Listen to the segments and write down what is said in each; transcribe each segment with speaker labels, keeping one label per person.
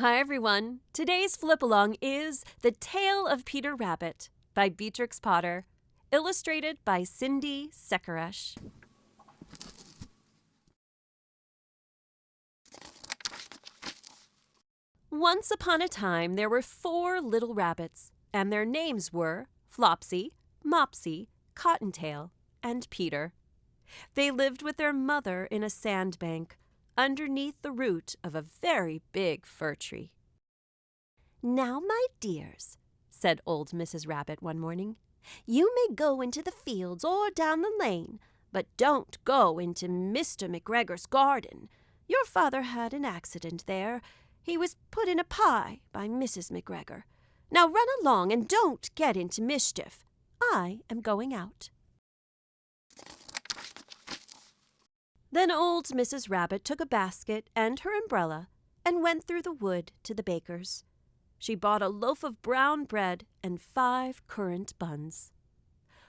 Speaker 1: Hi everyone! Today's flip-along is The Tale of Peter Rabbit by Beatrix Potter, illustrated by Cindy Sekaresh. Once upon a time there were 4 little rabbits, and their names were Flopsy, Mopsy, Cottontail, and Peter. They lived with their mother in a sandbank, underneath the root of a very big fir tree. "Now, my dears," said old Mrs. Rabbit one morning, "you may go into the fields or down the lane, but don't go into Mr. McGregor's garden. Your father had an accident there. He was put in a pie by Mrs. McGregor. Now run along and don't get into mischief. I am going out." Then old Mrs. Rabbit took a basket and her umbrella and went through the wood to the baker's. She bought a loaf of brown bread and 5 currant buns.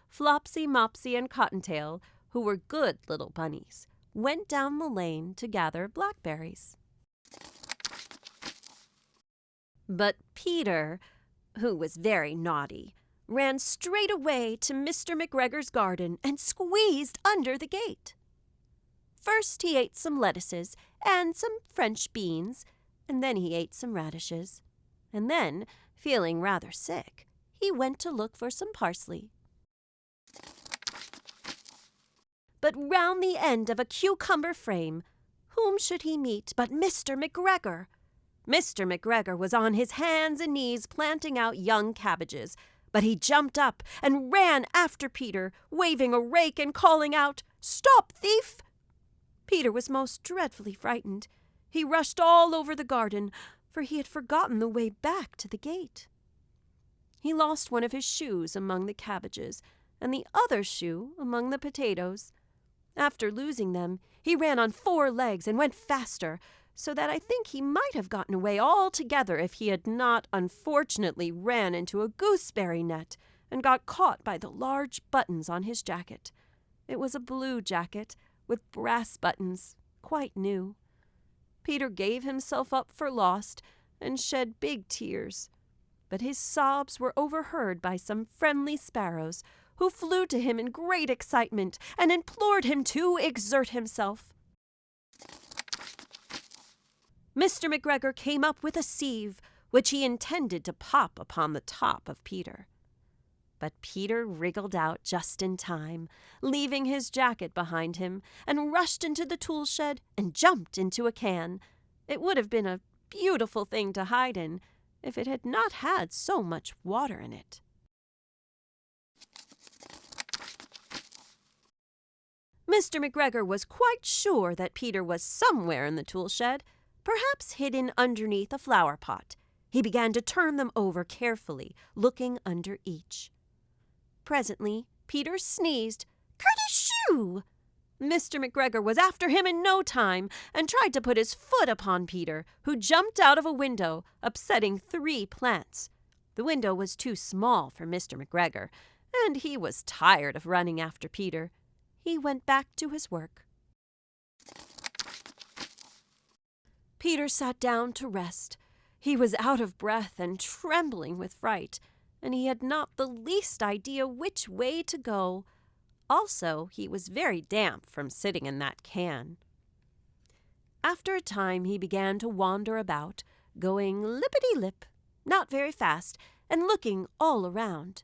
Speaker 1: Flopsy, Mopsy, and Cottontail, who were good little bunnies, went down the lane to gather blackberries. But Peter, who was very naughty, ran straight away to Mr. McGregor's garden and squeezed under the gate. First he ate some lettuces and some French beans, and then he ate some radishes. And then, feeling rather sick, he went to look for some parsley. But round the end of a cucumber frame, whom should he meet but Mr. McGregor? Mr. McGregor was on his hands and knees planting out young cabbages, but he jumped up and ran after Peter, waving a rake and calling out, "Stop, thief!" Peter was most dreadfully frightened. He rushed all over the garden, for he had forgotten the way back to the gate. He lost one of his shoes among the cabbages, and the other shoe among the potatoes. After losing them, he ran on 4 legs and went faster, so that I think he might have gotten away altogether if he had not unfortunately ran into a gooseberry net and got caught by the large buttons on his jacket. It was a blue jacket, with brass buttons, quite new. Peter gave himself up for lost and shed big tears, but his sobs were overheard by some friendly sparrows, who flew to him in great excitement and implored him to exert himself. Mr. McGregor came up with a sieve, which he intended to pop upon the top of Peter. But Peter wriggled out just in time, leaving his jacket behind him, and rushed into the tool shed and jumped into a can. It would have been a beautiful thing to hide in, if it had not had so much water in it. Mr. McGregor was quite sure that Peter was somewhere in the tool shed, perhaps hidden underneath a flower pot. He began to turn them over carefully, looking under each. Presently, Peter sneezed, "Kerty-shoo!" Mr. McGregor was after him in no time, and tried to put his foot upon Peter, who jumped out of a window, upsetting 3 plants. The window was too small for Mr. McGregor, and he was tired of running after Peter. He went back to his work. Peter sat down to rest. He was out of breath and trembling with fright, and he had not the least idea which way to go. Also, he was very damp from sitting in that can. After a time he began to wander about, going lippity-lip, not very fast, and looking all around.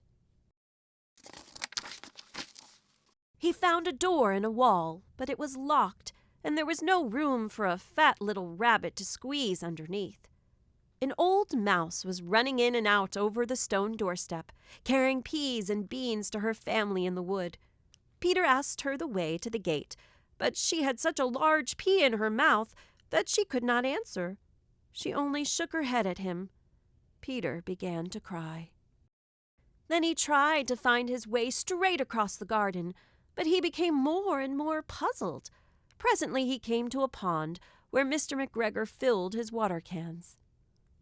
Speaker 1: He found a door in a wall, but it was locked, and there was no room for a fat little rabbit to squeeze underneath. An old mouse was running in and out over the stone doorstep, carrying peas and beans to her family in the wood. Peter asked her the way to the gate, but she had such a large pea in her mouth that she could not answer. She only shook her head at him. Peter began to cry. Then he tried to find his way straight across the garden, but he became more and more puzzled. Presently he came to a pond where Mr. McGregor filled his water cans.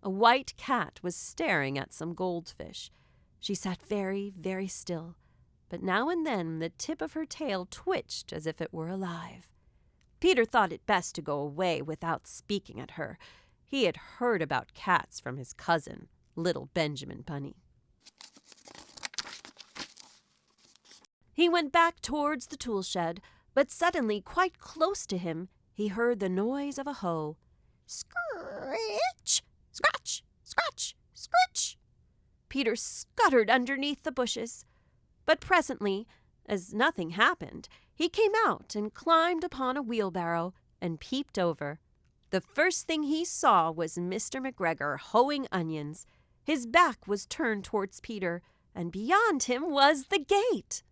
Speaker 1: A white cat was staring at some goldfish. She sat very, very still, but now and then the tip of her tail twitched as if it were alive. Peter thought it best to go away without speaking at her. He had heard about cats from his cousin, little Benjamin Bunny. He went back towards the tool shed, but suddenly, quite close to him, he heard the noise of a hoe. Scritch! Scratch! Scratch! Scritch! Peter scuttered underneath the bushes. But presently, as nothing happened, he came out and climbed upon a wheelbarrow and peeped over. The first thing he saw was Mr. McGregor hoeing onions. His back was turned towards Peter, and beyond him was the gate.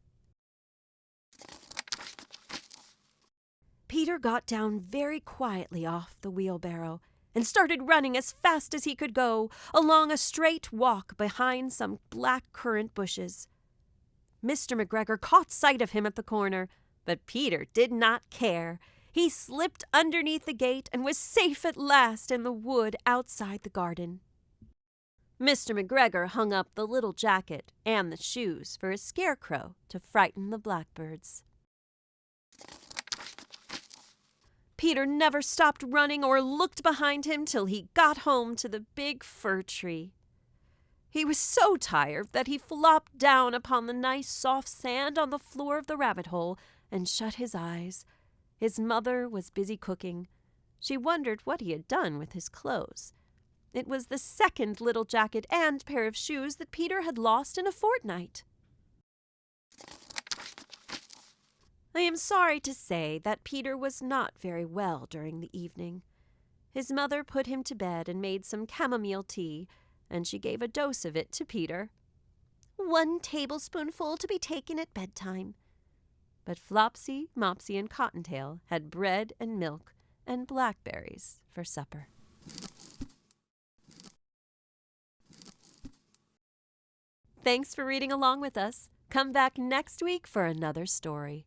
Speaker 1: Peter got down very quietly off the wheelbarrow and started running as fast as he could go along a straight walk behind some black currant bushes. Mr. McGregor caught sight of him at the corner, but Peter did not care. He slipped underneath the gate and was safe at last in the wood outside the garden. Mr. McGregor hung up the little jacket and the shoes for a scarecrow to frighten the blackbirds. Peter never stopped running or looked behind him till he got home to the big fir tree. He was so tired that he flopped down upon the nice soft sand on the floor of the rabbit hole and shut his eyes. His mother was busy cooking. She wondered what he had done with his clothes. It was the second little jacket and pair of shoes that Peter had lost in a fortnight. I am sorry to say that Peter was not very well during the evening. His mother put him to bed and made some chamomile tea, and she gave a dose of it to Peter. 1 tablespoonful to be taken at bedtime. But Flopsy, Mopsy, and Cottontail had bread and milk and blackberries for supper. Thanks for reading along with us. Come back next week for another story.